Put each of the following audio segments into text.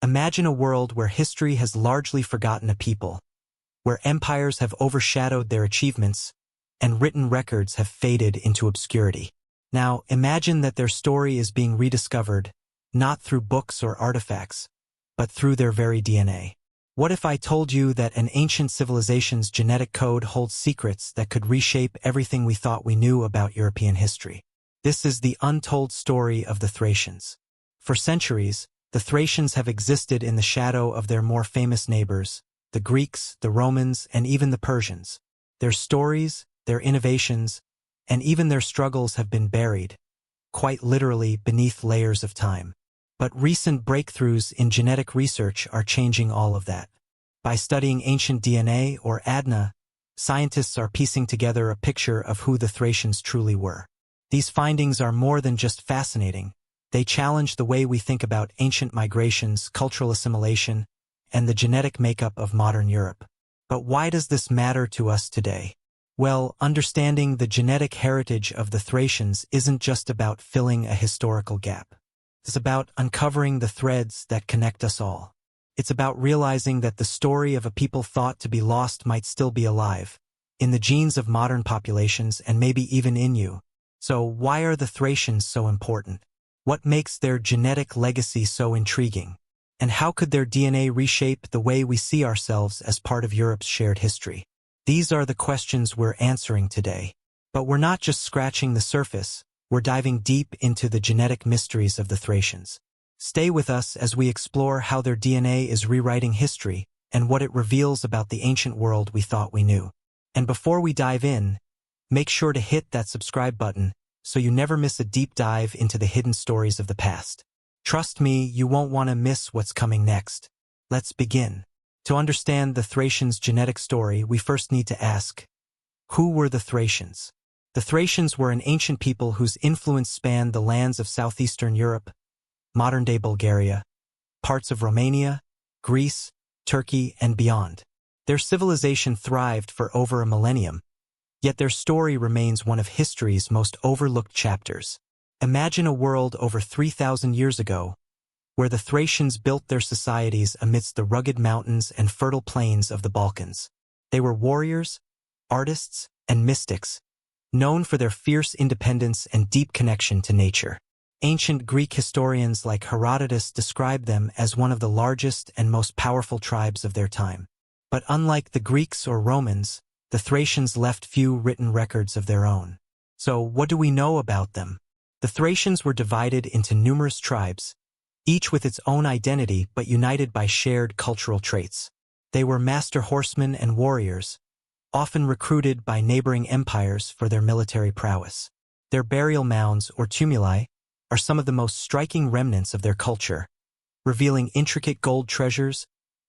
Imagine a world where history has largely forgotten a people, where empires have overshadowed their achievements, and written records have faded into obscurity. Now, imagine that their story is being rediscovered, not through books or artifacts, but through their very DNA. What if I told you that an ancient civilization's genetic code holds secrets that could reshape everything we thought we knew about European history? This is the untold story of the Thracians. For centuries, the Thracians have existed in the shadow of their more famous neighbors, the Greeks, the Romans, and even the Persians. Their stories, their innovations, and even their struggles have been buried, quite literally beneath layers of time. But recent breakthroughs in genetic research are changing all of that. By studying ancient DNA or aDNA, scientists are piecing together a picture of who the Thracians truly were. These findings are more than just fascinating. They challenge the way we think about ancient migrations, cultural assimilation, and the genetic makeup of modern Europe. But why does this matter to us today? Well, understanding the genetic heritage of the Thracians isn't just about filling a historical gap. It's about uncovering the threads that connect us all. It's about realizing that the story of a people thought to be lost might still be alive, in the genes of modern populations and maybe even in you. So why are the Thracians so important? What makes their genetic legacy so intriguing? And how could their DNA reshape the way we see ourselves as part of Europe's shared history? These are the questions we're answering today. But we're not just scratching the surface, we're diving deep into the genetic mysteries of the Thracians. Stay with us as we explore how their DNA is rewriting history and what it reveals about the ancient world we thought we knew. And before we dive in, make sure to hit that subscribe button so you never miss a deep dive into the hidden stories of the past. Trust me, you won't want to miss what's coming next. Let's begin. To understand the Thracians' genetic story, we first need to ask, who were the Thracians? The Thracians were an ancient people whose influence spanned the lands of Southeastern Europe, modern-day Bulgaria, parts of Romania, Greece, Turkey, and beyond. Their civilization thrived for over a millennium, yet their story remains one of history's most overlooked chapters. Imagine a world over 3,000 years ago, where the Thracians built their societies amidst the rugged mountains and fertile plains of the Balkans. They were warriors, artists, and mystics, known for their fierce independence and deep connection to nature. Ancient Greek historians like Herodotus describe them as one of the largest and most powerful tribes of their time. But unlike the Greeks or Romans, the Thracians left few written records of their own. So what do we know about them? The Thracians were divided into numerous tribes, each with its own identity but united by shared cultural traits. They were master horsemen and warriors, often recruited by neighboring empires for their military prowess. Their burial mounds, or tumuli, are some of the most striking remnants of their culture, revealing intricate gold treasures,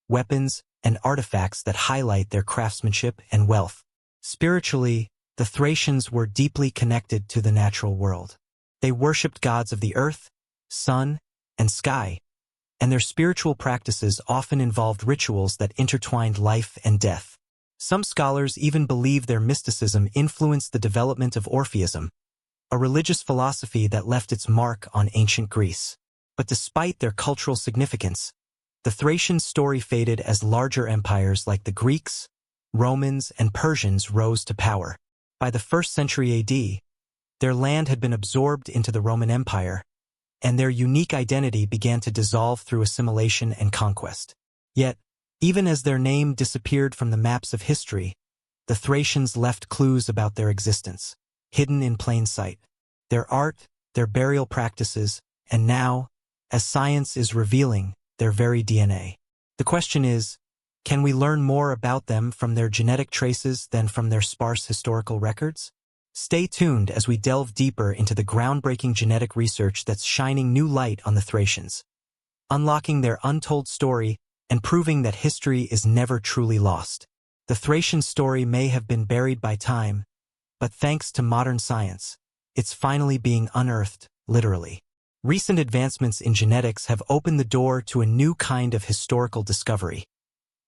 weapons, and artifacts that highlight their craftsmanship and wealth. Spiritually, the Thracians were deeply connected to the natural world. They worshipped gods of the earth, sun, and sky, and their spiritual practices often involved rituals that intertwined life and death. Some scholars even believe their mysticism influenced the development of Orpheism, a religious philosophy that left its mark on ancient Greece. But despite their cultural significance, the Thracian story faded as larger empires like the Greeks, Romans, and Persians rose to power. By the 1st century AD, their land had been absorbed into the Roman Empire, and their unique identity began to dissolve through assimilation and conquest. Yet, even as their name disappeared from the maps of history, the Thracians left clues about their existence, hidden in plain sight. Their art, their burial practices, and now, as science is revealing, their very DNA. The question is, can we learn more about them from their genetic traces than from their sparse historical records? Stay tuned as we delve deeper into the groundbreaking genetic research that's shining new light on the Thracians, unlocking their untold story and proving that history is never truly lost. The Thracian story may have been buried by time, but thanks to modern science, it's finally being unearthed, literally. Recent advancements in genetics have opened the door to a new kind of historical discovery,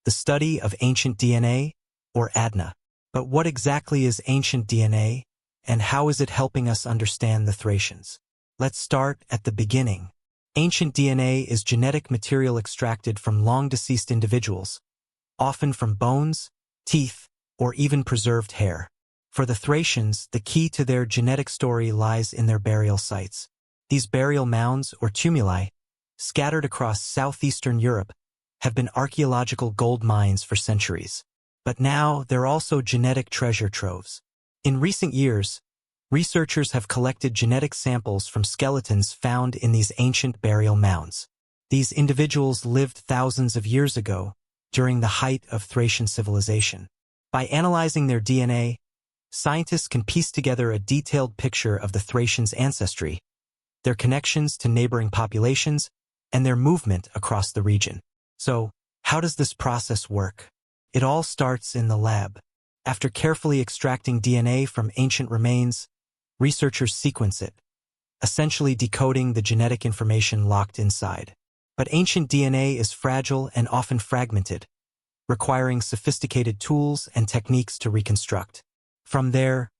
the study of ancient DNA, or aDNA. But what exactly is ancient DNA, and how is it helping us understand the Thracians? Let's start at the beginning. Ancient DNA is genetic material extracted from long-deceased individuals, often from bones, teeth, or even preserved hair. For the Thracians, the key to their genetic story lies in their burial sites. These burial mounds, or tumuli, scattered across southeastern Europe, have been archaeological gold mines for centuries. But now they're also genetic treasure troves. In recent years, researchers have collected genetic samples from skeletons found in these ancient burial mounds. These individuals lived thousands of years ago, during the height of Thracian civilization. By analyzing their DNA, scientists can piece together a detailed picture of the Thracians' ancestry, their connections to neighboring populations, and their movement across the region. So, how does this process work? It all starts in the lab. After carefully extracting DNA from ancient remains, researchers sequence it, essentially decoding the genetic information locked inside. But ancient DNA is fragile and often fragmented, requiring sophisticated tools and techniques to reconstruct. From there,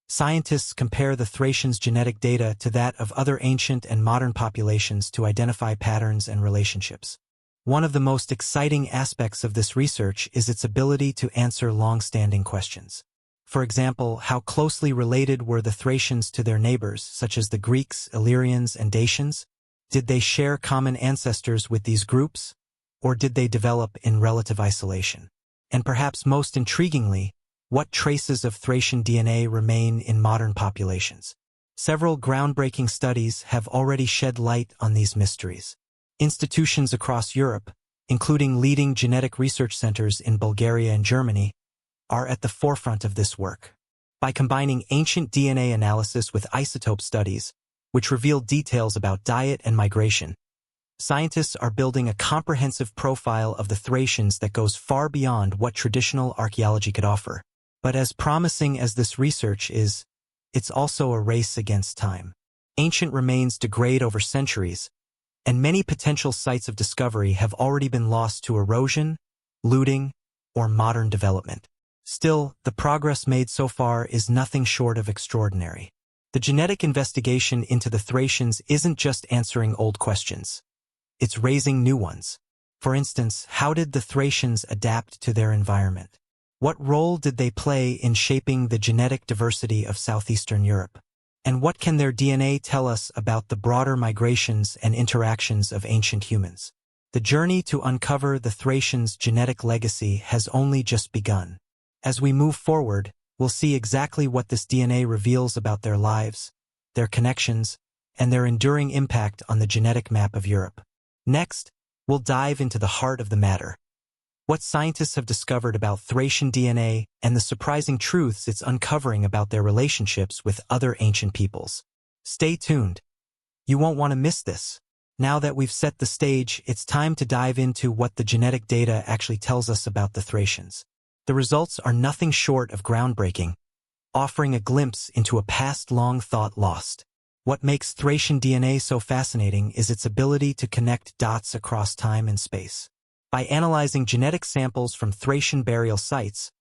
scientists compare the Thracians' genetic data to that of other ancient and modern populations to identify patterns and relationships. One of the most exciting aspects of this research is its ability to answer long-standing questions. For example, how closely related were the Thracians to their neighbors, such as the Greeks, Illyrians, and Dacians? Did they share common ancestors with these groups, or did they develop in relative isolation? And perhaps most intriguingly, what traces of Thracian DNA remain in modern populations? Several groundbreaking studies have already shed light on these mysteries. Institutions across Europe, including leading genetic research centers in Bulgaria and Germany, are at the forefront of this work. By combining ancient DNA analysis with isotope studies, which reveal details about diet and migration, scientists are building a comprehensive profile of the Thracians that goes far beyond what traditional archaeology could offer. But as promising as this research is, it's also a race against time. Ancient remains degrade over centuries, and many potential sites of discovery have already been lost to erosion, looting, or modern development. Still, the progress made so far is nothing short of extraordinary. The genetic investigation into the Thracians isn't just answering old questions. It's raising new ones. For instance, how did the Thracians adapt to their environment? What role did they play in shaping the genetic diversity of Southeastern Europe? And what can their DNA tell us about the broader migrations and interactions of ancient humans? The journey to uncover the Thracians' genetic legacy has only just begun. As we move forward, we'll see exactly what this DNA reveals about their lives, their connections, and their enduring impact on the genetic map of Europe. Next, we'll dive into the heart of the matter. What scientists have discovered about Thracian DNA and the surprising truths it's uncovering about their relationships with other ancient peoples. Stay tuned. You won't want to miss this. Now that we've set the stage, it's time to dive into what the genetic data actually tells us about the Thracians. The results are nothing short of groundbreaking, offering a glimpse into a past long thought lost. What makes Thracian DNA so fascinating is its ability to connect dots across time and space. By analyzing genetic samples from Thracian burial sites,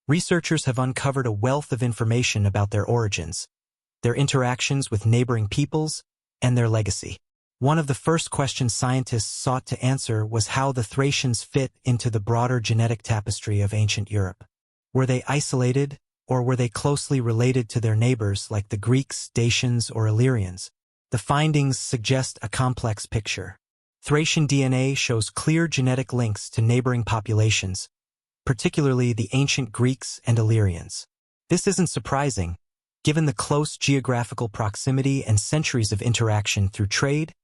researchers have uncovered a wealth of information about their origins, their interactions with neighboring peoples, and their legacy. One of the first questions scientists sought to answer was how the Thracians fit into the broader genetic tapestry of ancient Europe. Were they isolated, or were they closely related to their neighbors like the Greeks, Dacians, or Illyrians? The findings suggest a complex picture. Thracian DNA shows clear genetic links to neighboring populations, particularly the ancient Greeks and Illyrians. This isn't surprising, given the close geographical proximity and centuries of interaction through trade,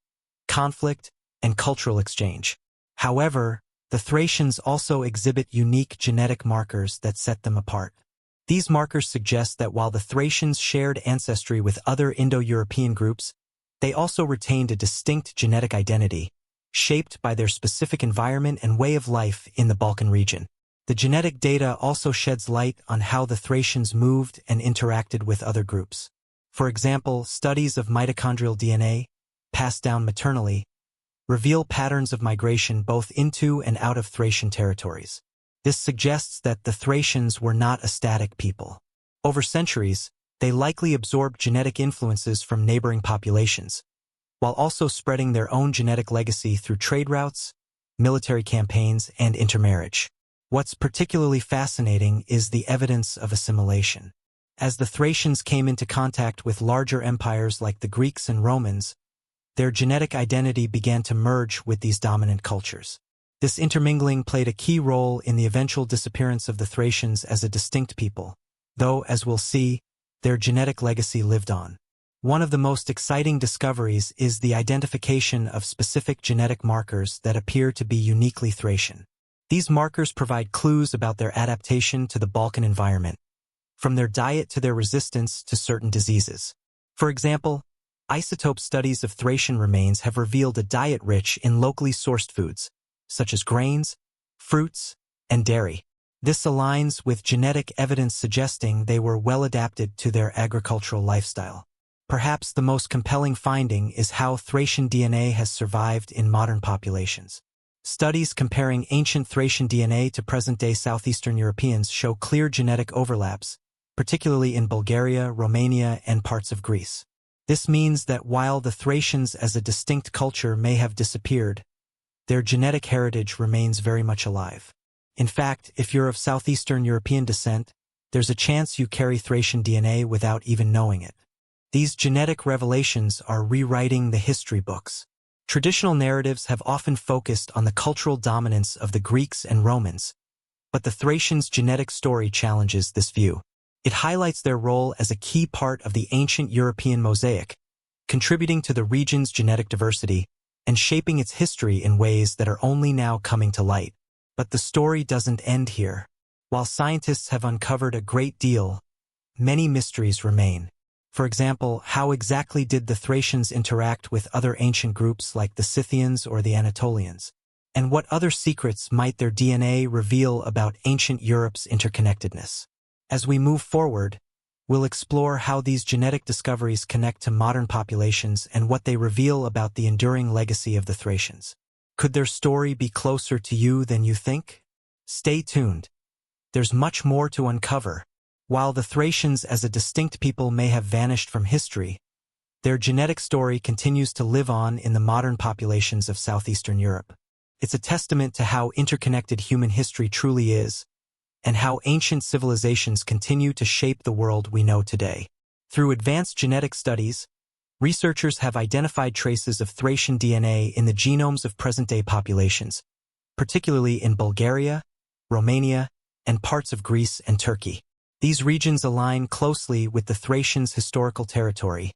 conflict, and cultural exchange. However, the Thracians also exhibit unique genetic markers that set them apart. These markers suggest that while the Thracians shared ancestry with other Indo-European groups, they also retained a distinct genetic identity, shaped by their specific environment and way of life in the Balkan region. The genetic data also sheds light on how the Thracians moved and interacted with other groups. For example, studies of mitochondrial DNA, passed down maternally, reveal patterns of migration both into and out of Thracian territories. This suggests that the Thracians were not a static people. Over centuries, they likely absorbed genetic influences from neighboring populations, while also spreading their own genetic legacy through trade routes, military campaigns, and intermarriage. What's particularly fascinating is the evidence of assimilation. As the Thracians came into contact with larger empires like the Greeks and Romans, their genetic identity began to merge with these dominant cultures. This intermingling played a key role in the eventual disappearance of the Thracians as a distinct people, though, as we'll see, their genetic legacy lived on. One of the most exciting discoveries is the identification of specific genetic markers that appear to be uniquely Thracian. These markers provide clues about their adaptation to the Balkan environment, from their diet to their resistance to certain diseases. For example, isotope studies of Thracian remains have revealed a diet rich in locally sourced foods, such as grains, fruits, and dairy. This aligns with genetic evidence suggesting they were well adapted to their agricultural lifestyle. Perhaps the most compelling finding is how Thracian DNA has survived in modern populations. Studies comparing ancient Thracian DNA to present-day Southeastern Europeans show clear genetic overlaps, particularly in Bulgaria, Romania, and parts of Greece. This means that while the Thracians as a distinct culture may have disappeared, their genetic heritage remains very much alive. In fact, if you're of Southeastern European descent, there's a chance you carry Thracian DNA without even knowing it. These genetic revelations are rewriting the history books. Traditional narratives have often focused on the cultural dominance of the Greeks and Romans, but the Thracians' genetic story challenges this view. It highlights their role as a key part of the ancient European mosaic, contributing to the region's genetic diversity and shaping its history in ways that are only now coming to light. But the story doesn't end here. While scientists have uncovered a great deal, many mysteries remain. For example, how exactly did the Thracians interact with other ancient groups like the Scythians or the Anatolians? And what other secrets might their DNA reveal about ancient Europe's interconnectedness? As we move forward, we'll explore how these genetic discoveries connect to modern populations and what they reveal about the enduring legacy of the Thracians. Could their story be closer to you than you think? Stay tuned. There's much more to uncover. While the Thracians as a distinct people may have vanished from history, their genetic story continues to live on in the modern populations of Southeastern Europe. It's a testament to how interconnected human history truly is, and how ancient civilizations continue to shape the world we know today. Through advanced genetic studies, researchers have identified traces of Thracian DNA in the genomes of present-day populations, particularly in Bulgaria, Romania, and parts of Greece and Turkey. These regions align closely with the Thracians' historical territory,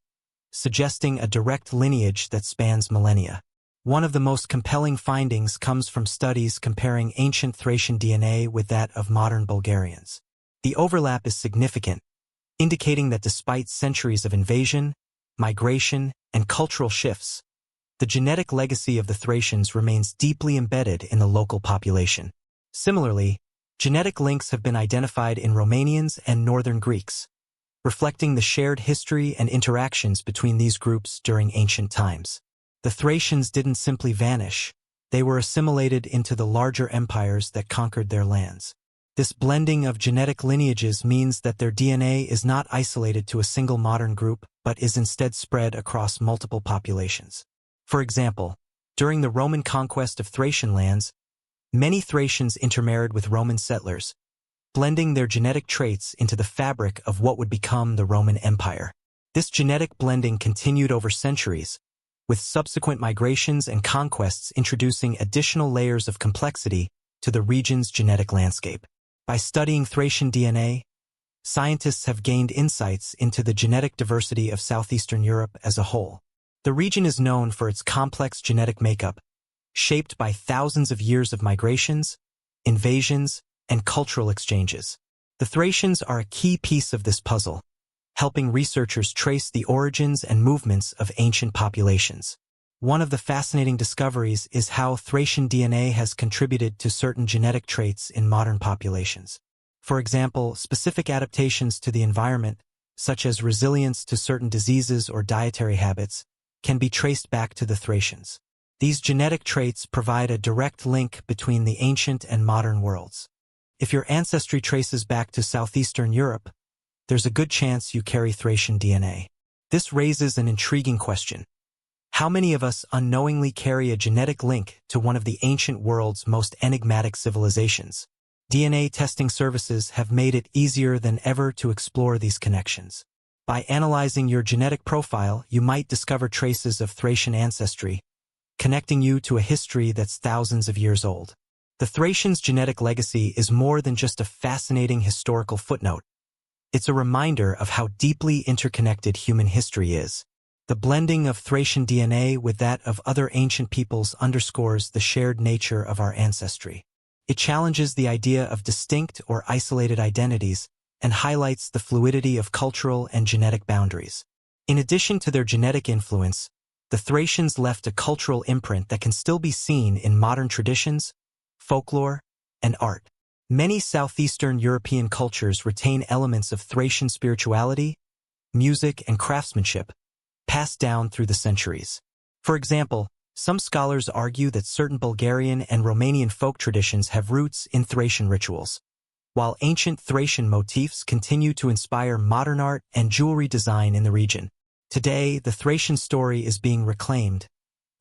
suggesting a direct lineage that spans millennia. One of the most compelling findings comes from studies comparing ancient Thracian DNA with that of modern Bulgarians. The overlap is significant, indicating that despite centuries of invasion, migration, and cultural shifts, the genetic legacy of the Thracians remains deeply embedded in the local population. Similarly, genetic links have been identified in Romanians and Northern Greeks, reflecting the shared history and interactions between these groups during ancient times. The Thracians didn't simply vanish, they were assimilated into the larger empires that conquered their lands. This blending of genetic lineages means that their DNA is not isolated to a single modern group, but is instead spread across multiple populations. For example, during the Roman conquest of Thracian lands, many Thracians intermarried with Roman settlers, blending their genetic traits into the fabric of what would become the Roman Empire. This genetic blending continued over centuries, with subsequent migrations and conquests introducing additional layers of complexity to the region's genetic landscape. By studying Thracian DNA, scientists have gained insights into the genetic diversity of Southeastern Europe as a whole. The region is known for its complex genetic makeup, shaped by thousands of years of migrations, invasions, and cultural exchanges. The Thracians are a key piece of this puzzle, helping researchers trace the origins and movements of ancient populations. One of the fascinating discoveries is how Thracian DNA has contributed to certain genetic traits in modern populations. For example, specific adaptations to the environment, such as resilience to certain diseases or dietary habits, can be traced back to the Thracians. These genetic traits provide a direct link between the ancient and modern worlds. If your ancestry traces back to Southeastern Europe, there's a good chance you carry Thracian DNA. This raises an intriguing question. How many of us unknowingly carry a genetic link to one of the ancient world's most enigmatic civilizations? DNA testing services have made it easier than ever to explore these connections. By analyzing your genetic profile, you might discover traces of Thracian ancestry, connecting you to a history that's thousands of years old. The Thracians' genetic legacy is more than just a fascinating historical footnote. It's a reminder of how deeply interconnected human history is. The blending of Thracian DNA with that of other ancient peoples underscores the shared nature of our ancestry. It challenges the idea of distinct or isolated identities and highlights the fluidity of cultural and genetic boundaries. In addition to their genetic influence, the Thracians left a cultural imprint that can still be seen in modern traditions, folklore, and art. Many Southeastern European cultures retain elements of Thracian spirituality, music, and craftsmanship, passed down through the centuries. For example, some scholars argue that certain Bulgarian and Romanian folk traditions have roots in Thracian rituals, while ancient Thracian motifs continue to inspire modern art and jewelry design in the region. Today, the Thracian story is being reclaimed,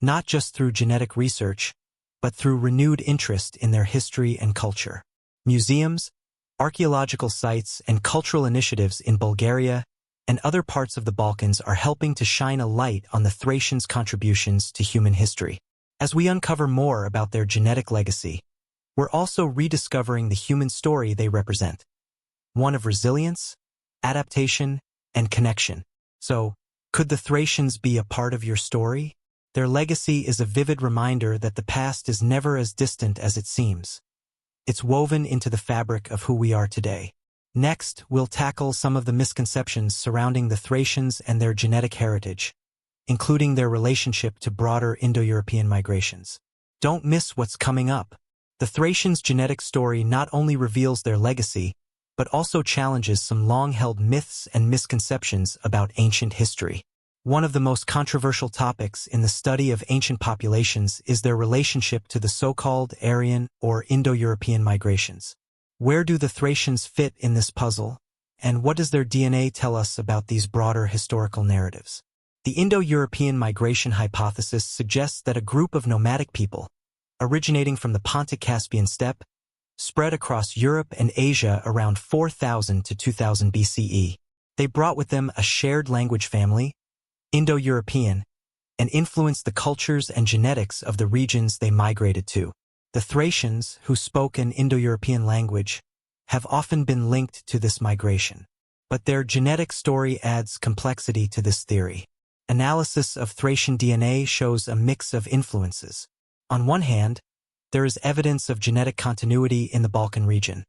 not just through genetic research, but through renewed interest in their history and culture. Museums, archaeological sites, and cultural initiatives in Bulgaria and other parts of the Balkans are helping to shine a light on the Thracians' contributions to human history. As we uncover more about their genetic legacy, we're also rediscovering the human story they represent, one of resilience, adaptation, and connection. So, could the Thracians be a part of your story? Their legacy is a vivid reminder that the past is never as distant as it seems. It's woven into the fabric of who we are today. Next, we'll tackle some of the misconceptions surrounding the Thracians and their genetic heritage, including their relationship to broader Indo-European migrations. Don't miss what's coming up. The Thracians' genetic story not only reveals their legacy, but also challenges some long-held myths and misconceptions about ancient history. One of the most controversial topics in the study of ancient populations is their relationship to the so-called Aryan or Indo-European migrations. Where do the Thracians fit in this puzzle, and what does their DNA tell us about these broader historical narratives? The Indo-European migration hypothesis suggests that a group of nomadic people, originating from the Pontic-Caspian steppe, spread across Europe and Asia around 4000 to 2000 BCE. They brought with them a shared language family, Indo-European, and influenced the cultures and genetics of the regions they migrated to. The Thracians, who spoke an Indo-European language, have often been linked to this migration. But their genetic story adds complexity to this theory. Analysis of Thracian DNA shows a mix of influences. On one hand, there is evidence of genetic continuity in the Balkan region,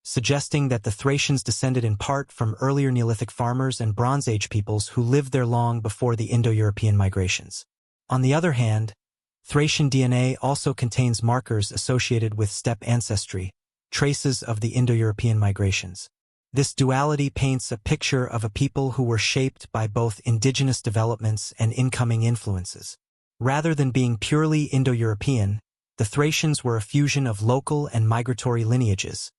suggesting that the Thracians descended in part from earlier Neolithic farmers and Bronze Age peoples who lived there long before the Indo-European migrations. On the other hand, Thracian DNA also contains markers associated with steppe ancestry, traces of the Indo-European migrations. This duality paints a picture of a people who were shaped by both indigenous developments and incoming influences. Rather than being purely Indo-European, the Thracians were a fusion of local and migratory lineages,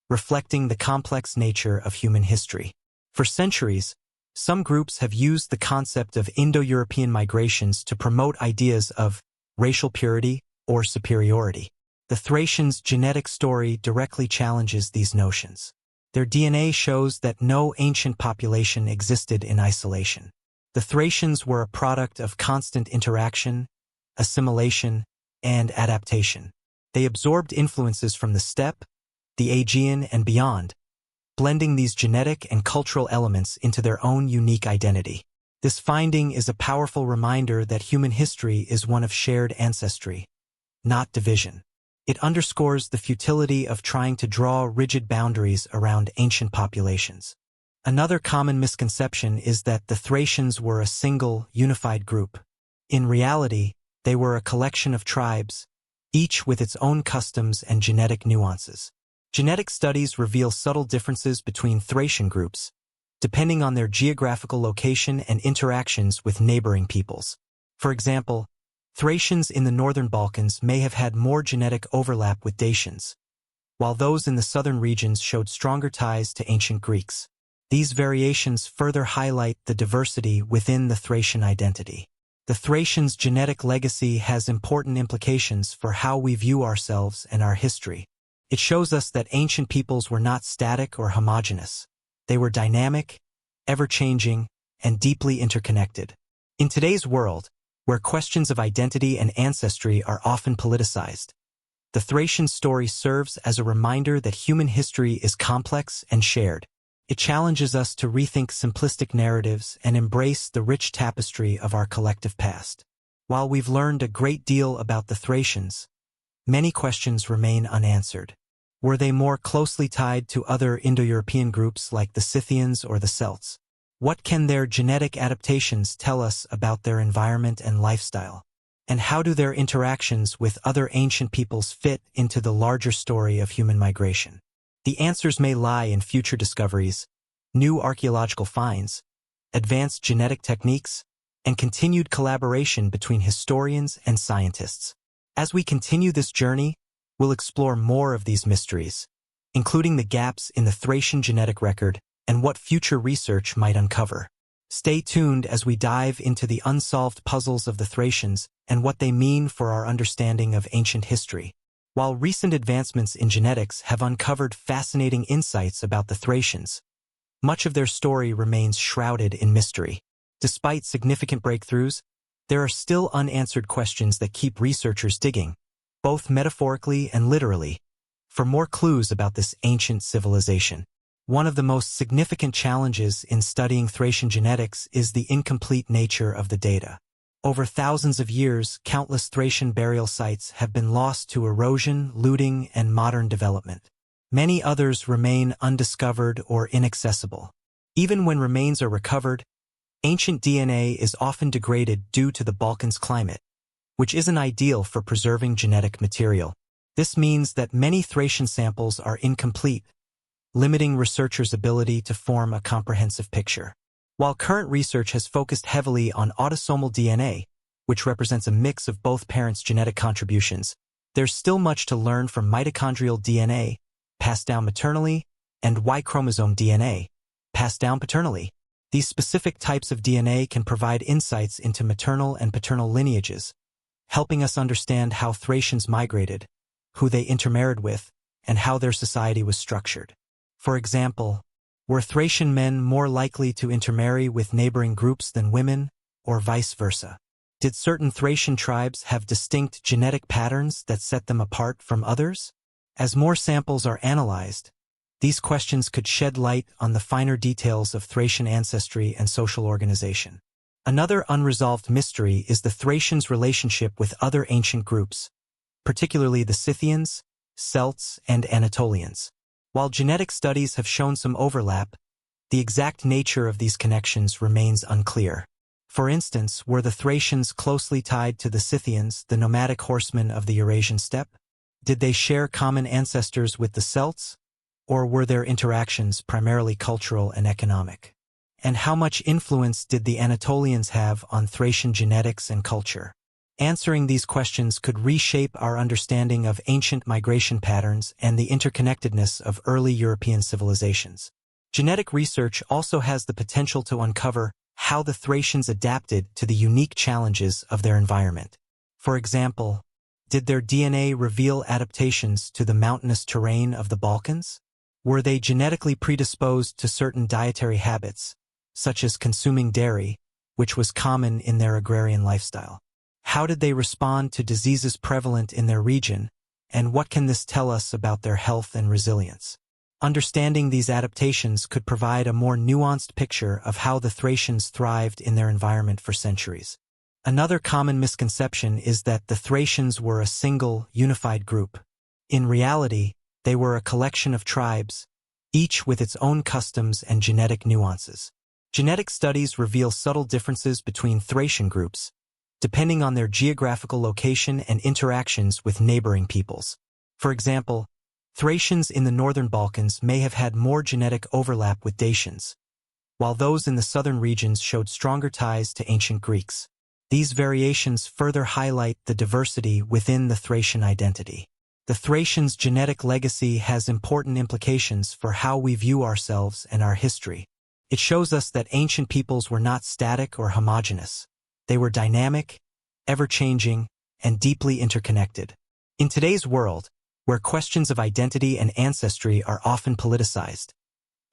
reflecting the complex nature of human history. For centuries, some groups have used the concept of Indo-European migrations to promote ideas of racial purity or superiority. The Thracians' genetic story directly challenges these notions. Their DNA shows that no ancient population existed in isolation. The Thracians were a product of constant interaction, assimilation, and adaptation. They absorbed influences from the steppe, the Aegean, and beyond, blending these genetic and cultural elements into their own unique identity. This finding is a powerful reminder that human history is one of shared ancestry, not division. It underscores the futility of trying to draw rigid boundaries around ancient populations. Another common misconception is that the Thracians were a single, unified group. In reality, they were a collection of tribes, each with its own customs and genetic nuances. Genetic studies reveal subtle differences between Thracian groups, depending on their geographical location and interactions with neighboring peoples. For example, Thracians in the northern Balkans may have had more genetic overlap with Dacians, while those in the southern regions showed stronger ties to ancient Greeks. These variations further highlight the diversity within the Thracian identity. The Thracians' genetic legacy has important implications for how we view ourselves and our history. It shows us that ancient peoples were not static or homogeneous. They were dynamic, ever-changing, and deeply interconnected. In today's world, where questions of identity and ancestry are often politicized, the Thracian story serves as a reminder that human history is complex and shared. It challenges us to rethink simplistic narratives and embrace the rich tapestry of our collective past. While we've learned a great deal about the Thracians, many questions remain unanswered. Were they more closely tied to other Indo-European groups like the Scythians or the Celts? What can their genetic adaptations tell us about their environment and lifestyle? And how do their interactions with other ancient peoples fit into the larger story of human migration? The answers may lie in future discoveries, new archaeological finds, advanced genetic techniques, and continued collaboration between historians and scientists. As we continue this journey, we'll explore more of these mysteries, including the gaps in the Thracian genetic record and what future research might uncover. Stay tuned as we dive into the unsolved puzzles of the Thracians and what they mean for our understanding of ancient history. While recent advancements in genetics have uncovered fascinating insights about the Thracians, much of their story remains shrouded in mystery. Despite significant breakthroughs, there are still unanswered questions that keep researchers digging, both metaphorically and literally, for more clues about this ancient civilization. One of the most significant challenges in studying Thracian genetics is the incomplete nature of the data. Over thousands of years, countless Thracian burial sites have been lost to erosion, looting, and modern development. Many others remain undiscovered or inaccessible. Even when remains are recovered, ancient DNA is often degraded due to the Balkans' climate, which isn't ideal for preserving genetic material. This means that many Thracian samples are incomplete, limiting researchers' ability to form a comprehensive picture. While current research has focused heavily on autosomal DNA, which represents a mix of both parents' genetic contributions, there's still much to learn from mitochondrial DNA, passed down maternally, and Y chromosome DNA, passed down paternally. These specific types of DNA can provide insights into maternal and paternal lineages, helping us understand how Thracians migrated, who they intermarried with, and how their society was structured. For example, were Thracian men more likely to intermarry with neighboring groups than women, or vice versa? Did certain Thracian tribes have distinct genetic patterns that set them apart from others? As more samples are analyzed, these questions could shed light on the finer details of Thracian ancestry and social organization. Another unresolved mystery is the Thracians' relationship with other ancient groups, particularly the Scythians, Celts, and Anatolians. While genetic studies have shown some overlap, the exact nature of these connections remains unclear. For instance, were the Thracians closely tied to the Scythians, the nomadic horsemen of the Eurasian steppe? Did they share common ancestors with the Celts, or were their interactions primarily cultural and economic? And how much influence did the Anatolians have on Thracian genetics and culture? Answering these questions could reshape our understanding of ancient migration patterns and the interconnectedness of early European civilizations. Genetic research also has the potential to uncover how the Thracians adapted to the unique challenges of their environment. For example, did their DNA reveal adaptations to the mountainous terrain of the Balkans? Were they genetically predisposed to certain dietary habits, such as consuming dairy, which was common in their agrarian lifestyle? How did they respond to diseases prevalent in their region, and what can this tell us about their health and resilience? Understanding these adaptations could provide a more nuanced picture of how the Thracians thrived in their environment for centuries. Another common misconception is that the Thracians were a single, unified group. In reality, they were a collection of tribes, each with its own customs and genetic nuances. Genetic studies reveal subtle differences between Thracian groups, depending on their geographical location and interactions with neighboring peoples. For example, Thracians in the northern Balkans may have had more genetic overlap with Dacians, while those in the southern regions showed stronger ties to ancient Greeks. These variations further highlight the diversity within the Thracian identity. The Thracians' genetic legacy has important implications for how we view ourselves and our history. It shows us that ancient peoples were not static or homogeneous. They were dynamic, ever-changing, and deeply interconnected. In today's world, where questions of identity and ancestry are often politicized,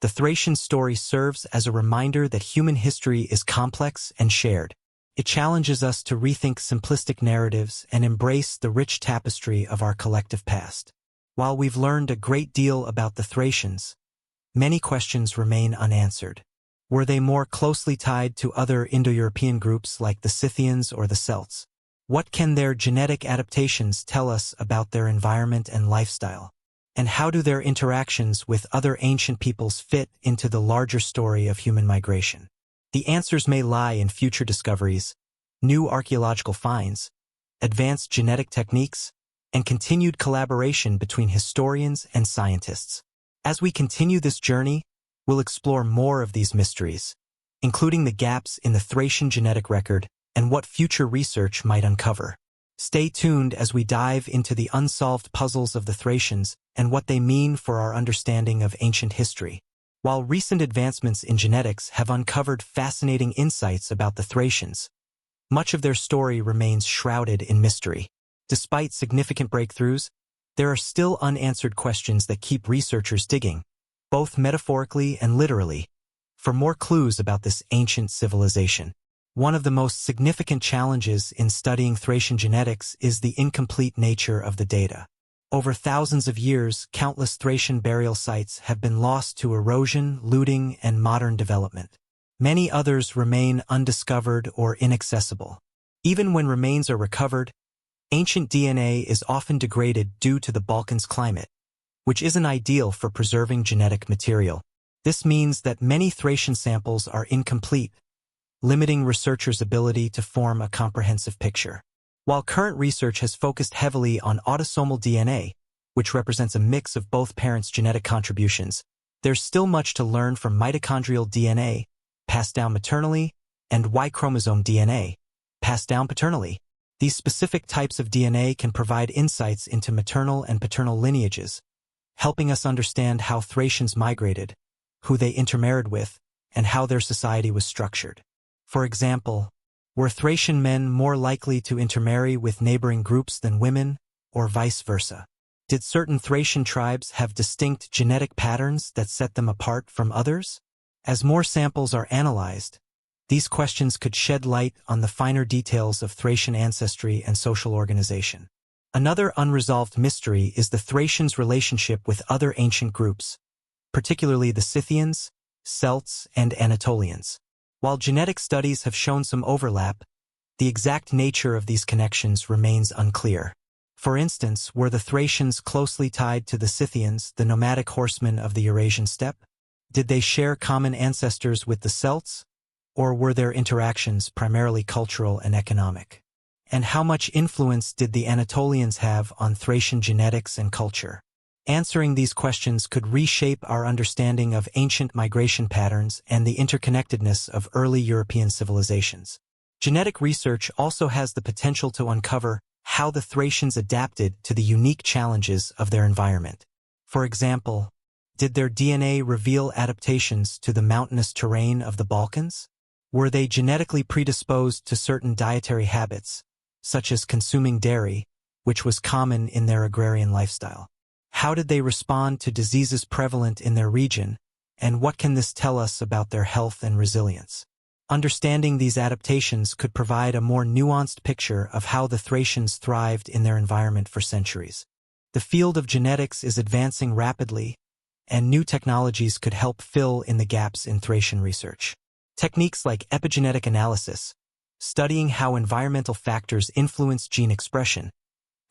the Thracian story serves as a reminder that human history is complex and shared. It challenges us to rethink simplistic narratives and embrace the rich tapestry of our collective past. While we've learned a great deal about the Thracians, many questions remain unanswered. Were they more closely tied to other Indo-European groups like the Scythians or the Celts? What can their genetic adaptations tell us about their environment and lifestyle? And how do their interactions with other ancient peoples fit into the larger story of human migration? The answers may lie in future discoveries, new archaeological finds, advanced genetic techniques, and continued collaboration between historians and scientists. As we continue this journey, we'll explore more of these mysteries, including the gaps in the Thracian genetic record and what future research might uncover. Stay tuned as we dive into the unsolved puzzles of the Thracians and what they mean for our understanding of ancient history. While recent advancements in genetics have uncovered fascinating insights about the Thracians, much of their story remains shrouded in mystery. Despite significant breakthroughs, there are still unanswered questions that keep researchers digging, both metaphorically and literally, for more clues about this ancient civilization. One of the most significant challenges in studying Thracian genetics is the incomplete nature of the data. Over thousands of years, countless Thracian burial sites have been lost to erosion, looting, and modern development. Many others remain undiscovered or inaccessible. Even when remains are recovered, ancient DNA is often degraded due to the Balkans' climate, which isn't ideal for preserving genetic material. This means that many Thracian samples are incomplete, limiting researchers' ability to form a comprehensive picture. While current research has focused heavily on autosomal DNA, which represents a mix of both parents' genetic contributions, there's still much to learn from mitochondrial DNA, passed down maternally, and Y chromosome DNA, passed down paternally. These specific types of DNA can provide insights into maternal and paternal lineages, helping us understand how Thracians migrated, who they intermarried with, and how their society was structured. For example, were Thracian men more likely to intermarry with neighboring groups than women, or vice versa? Did certain Thracian tribes have distinct genetic patterns that set them apart from others? As more samples are analyzed, these questions could shed light on the finer details of Thracian ancestry and social organization. Another unresolved mystery is the Thracians' relationship with other ancient groups, particularly the Scythians, Celts, and Anatolians. While genetic studies have shown some overlap, the exact nature of these connections remains unclear. For instance, were the Thracians closely tied to the Scythians, the nomadic horsemen of the Eurasian steppe? Did they share common ancestors with the Celts, or were their interactions primarily cultural and economic? And how much influence did the Anatolians have on Thracian genetics and culture? Answering these questions could reshape our understanding of ancient migration patterns and the interconnectedness of early European civilizations. Genetic research also has the potential to uncover how the Thracians adapted to the unique challenges of their environment. For example, did their DNA reveal adaptations to the mountainous terrain of the Balkans? Were they genetically predisposed to certain dietary habits, such as consuming dairy, which was common in their agrarian lifestyle? How did they respond to diseases prevalent in their region, and what can this tell us about their health and resilience? Understanding these adaptations could provide a more nuanced picture of how the Thracians thrived in their environment for centuries. The field of genetics is advancing rapidly, and new technologies could help fill in the gaps in Thracian research. Techniques like epigenetic analysis, studying how environmental factors influence gene expression,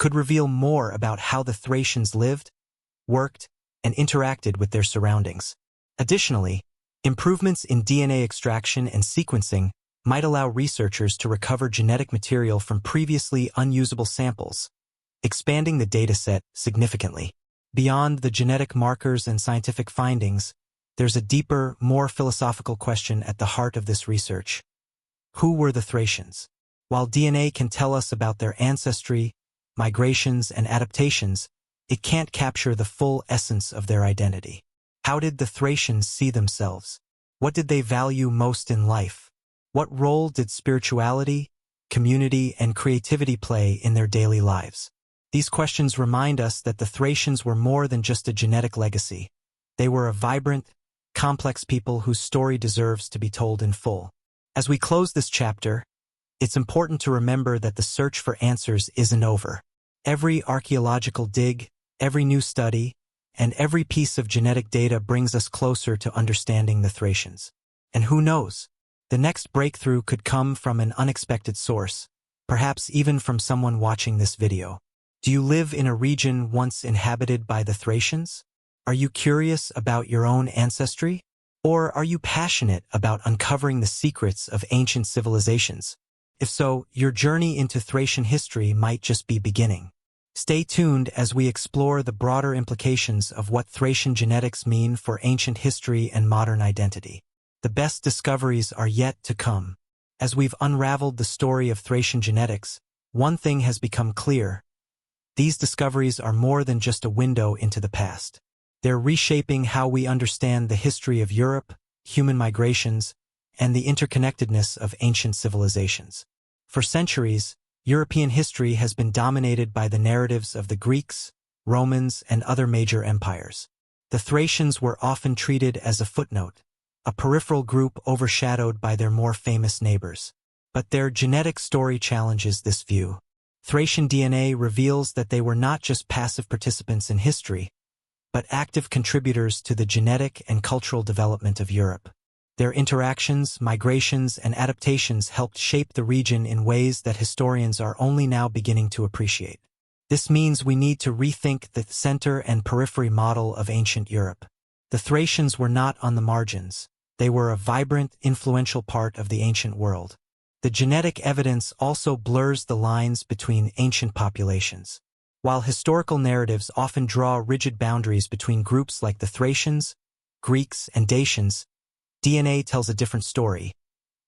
could reveal more about how the Thracians lived, worked, and interacted with their surroundings. Additionally, improvements in DNA extraction and sequencing might allow researchers to recover genetic material from previously unusable samples, expanding the dataset significantly. Beyond the genetic markers and scientific findings, there's a deeper, more philosophical question at the heart of this research. Who were the Thracians? While DNA can tell us about their ancestry, migrations, and adaptations, it can't capture the full essence of their identity. How did the Thracians see themselves? What did they value most in life? What role did spirituality, community, and creativity play in their daily lives? These questions remind us that the Thracians were more than just a genetic legacy. They were a vibrant, complex people whose story deserves to be told in full. As we close this chapter, it's important to remember that the search for answers isn't over. Every archaeological dig, every new study, and every piece of genetic data brings us closer to understanding the Thracians. And who knows? The next breakthrough could come from an unexpected source, perhaps even from someone watching this video. Do you live in a region once inhabited by the Thracians? Are you curious about your own ancestry? Or are you passionate about uncovering the secrets of ancient civilizations? If so, your journey into Thracian history might just be beginning. Stay tuned as we explore the broader implications of what Thracian genetics mean for ancient history and modern identity. The best discoveries are yet to come. As we've unraveled the story of Thracian genetics, one thing has become clear. These discoveries are more than just a window into the past. They're reshaping how we understand the history of Europe, human migrations, and the interconnectedness of ancient civilizations. For centuries, European history has been dominated by the narratives of the Greeks, Romans, and other major empires. The Thracians were often treated as a footnote, a peripheral group overshadowed by their more famous neighbors. But their genetic story challenges this view. Thracian DNA reveals that they were not just passive participants in history, but active contributors to the genetic and cultural development of Europe. Their interactions, migrations, and adaptations helped shape the region in ways that historians are only now beginning to appreciate. This means we need to rethink the center and periphery model of ancient Europe. The Thracians were not on the margins. They were a vibrant, influential part of the ancient world. The genetic evidence also blurs the lines between ancient populations. While historical narratives often draw rigid boundaries between groups like the Thracians, Greeks, and Dacians, DNA tells a different story,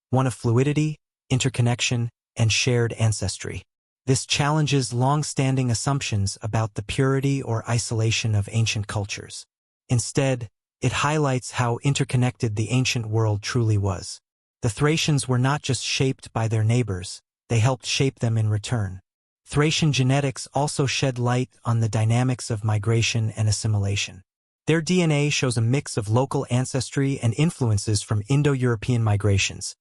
one of fluidity, interconnection, and shared ancestry. This challenges long-standing assumptions about the purity or isolation of ancient cultures. Instead, it highlights how interconnected the ancient world truly was. The Thracians were not just shaped by their neighbors, they helped shape them in return. Thracian genetics also shed light on the dynamics of migration and assimilation. Their DNA shows a mix of local ancestry and influences from Indo-European migrations,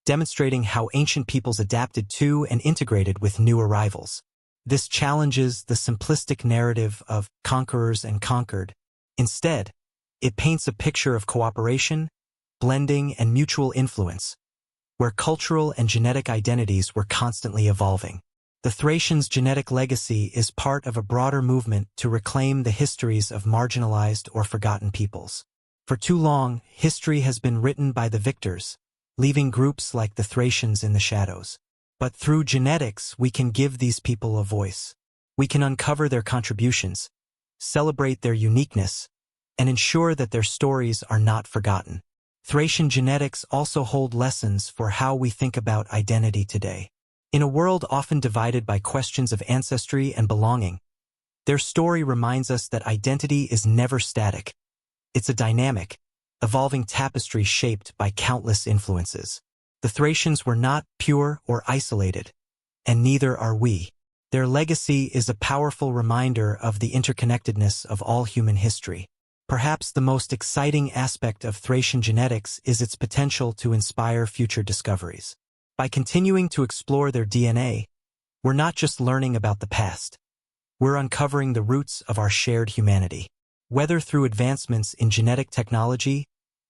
demonstrating how ancient peoples adapted to and integrated with new arrivals. This challenges the simplistic narrative of conquerors and conquered. Instead, it paints a picture of cooperation, blending, and mutual influence, where cultural and genetic identities were constantly evolving. The Thracians' genetic legacy is part of a broader movement to reclaim the histories of marginalized or forgotten peoples. For too long, history has been written by the victors, leaving groups like the Thracians in the shadows. But through genetics, we can give these people a voice. We can uncover their contributions, celebrate their uniqueness, and ensure that their stories are not forgotten. Thracian genetics also hold lessons for how we think about identity today. In a world often divided by questions of ancestry and belonging, their story reminds us that identity is never static. It's a dynamic, evolving tapestry shaped by countless influences. The Thracians were not pure or isolated, and neither are we. Their legacy is a powerful reminder of the interconnectedness of all human history. Perhaps the most exciting aspect of Thracian genetics is its potential to inspire future discoveries. By continuing to explore their DNA, we're not just learning about the past. We're uncovering the roots of our shared humanity. Whether through advancements in genetic technology,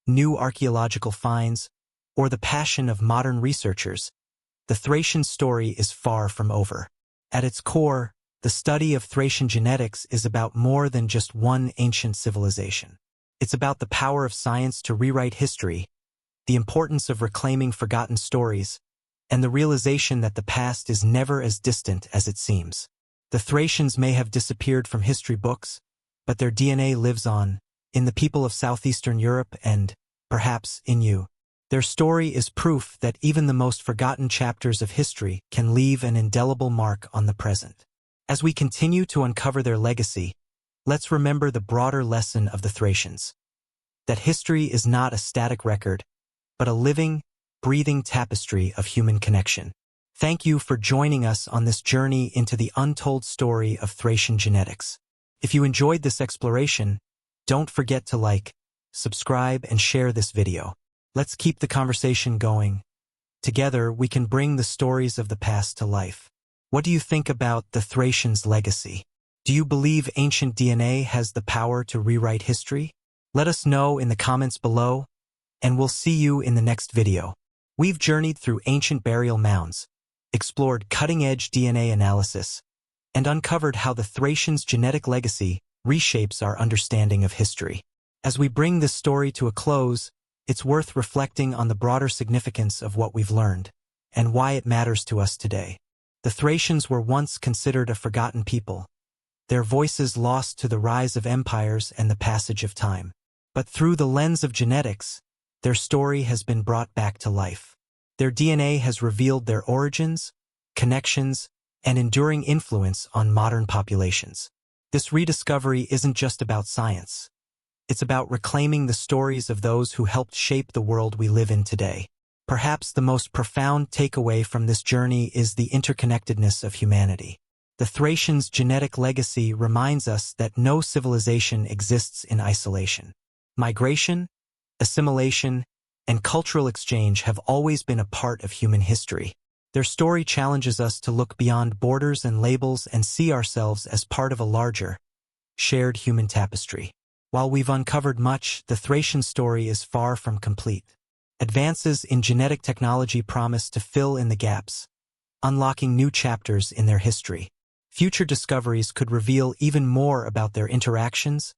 new archaeological finds, or the passion of modern researchers, the Thracian story is far from over. At its core, the study of Thracian genetics is about more than just one ancient civilization. It's about the power of science to rewrite history, the importance of reclaiming forgotten stories, and the realization that the past is never as distant as it seems. The Thracians may have disappeared from history books, but their DNA lives on, in the people of Southeastern Europe and, perhaps, in you. Their story is proof that even the most forgotten chapters of history can leave an indelible mark on the present. As we continue to uncover their legacy, let's remember the broader lesson of the Thracians. That history is not a static record, but a living, breathing tapestry of human connection. Thank you for joining us on this journey into the untold story of Thracian genetics. If you enjoyed this exploration, don't forget to like, subscribe, and share this video. Let's keep the conversation going. Together, we can bring the stories of the past to life. What do you think about the Thracians' legacy? Do you believe ancient DNA has the power to rewrite history? Let us know in the comments below, and we'll see you in the next video. We've journeyed through ancient burial mounds, explored cutting-edge DNA analysis, and uncovered how the Thracians' genetic legacy reshapes our understanding of history. As we bring this story to a close, it's worth reflecting on the broader significance of what we've learned and why it matters to us today. The Thracians were once considered a forgotten people, their voices lost to the rise of empires and the passage of time. But through the lens of genetics, their story has been brought back to life. Their DNA has revealed their origins, connections, and enduring influence on modern populations. This rediscovery isn't just about science. It's about reclaiming the stories of those who helped shape the world we live in today. Perhaps the most profound takeaway from this journey is the interconnectedness of humanity. The Thracians' genetic legacy reminds us that no civilization exists in isolation. Migration, assimilation, and cultural exchange have always been a part of human history. Their story challenges us to look beyond borders and labels and see ourselves as part of a larger, shared human tapestry. While we've uncovered much, the Thracian story is far from complete. Advances in genetic technology promise to fill in the gaps, unlocking new chapters in their history. Future discoveries could reveal even more about their interactions,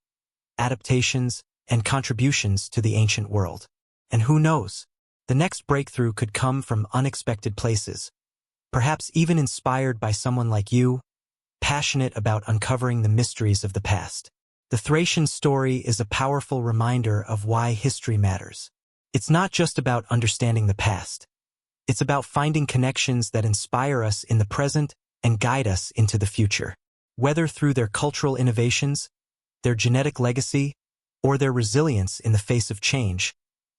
adaptations, and contributions to the ancient world. And who knows, the next breakthrough could come from unexpected places, perhaps even inspired by someone like you, passionate about uncovering the mysteries of the past. The Thracian story is a powerful reminder of why history matters. It's not just about understanding the past. It's about finding connections that inspire us in the present and guide us into the future. Whether through their cultural innovations, their genetic legacy, or their resilience in the face of change,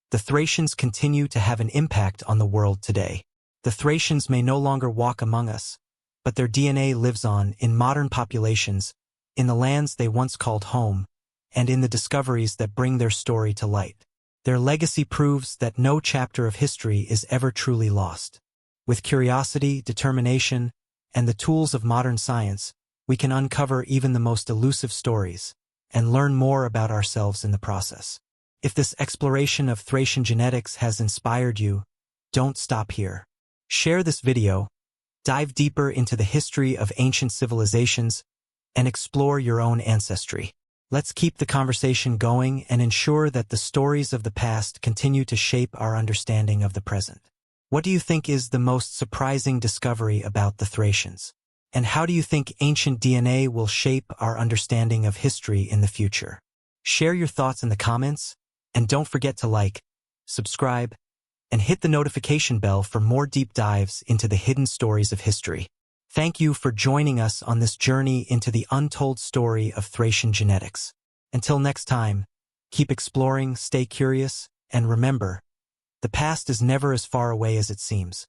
the Thracians continue to have an impact on the world today. The Thracians may no longer walk among us, but their DNA lives on in modern populations, in the lands they once called home, and in the discoveries that bring their story to light. Their legacy proves that no chapter of history is ever truly lost. With curiosity, determination, and the tools of modern science, we can uncover even the most elusive stories and learn more about ourselves in the process. If this exploration of Thracian genetics has inspired you, don't stop here. Share this video, dive deeper into the history of ancient civilizations, and explore your own ancestry. Let's keep the conversation going and ensure that the stories of the past continue to shape our understanding of the present. What do you think is the most surprising discovery about the Thracians? And how do you think ancient DNA will shape our understanding of history in the future? Share your thoughts in the comments, and don't forget to like, subscribe, and hit the notification bell for more deep dives into the hidden stories of history. Thank you for joining us on this journey into the untold story of Thracian genetics. Until next time, keep exploring, stay curious, and remember, the past is never as far away as it seems.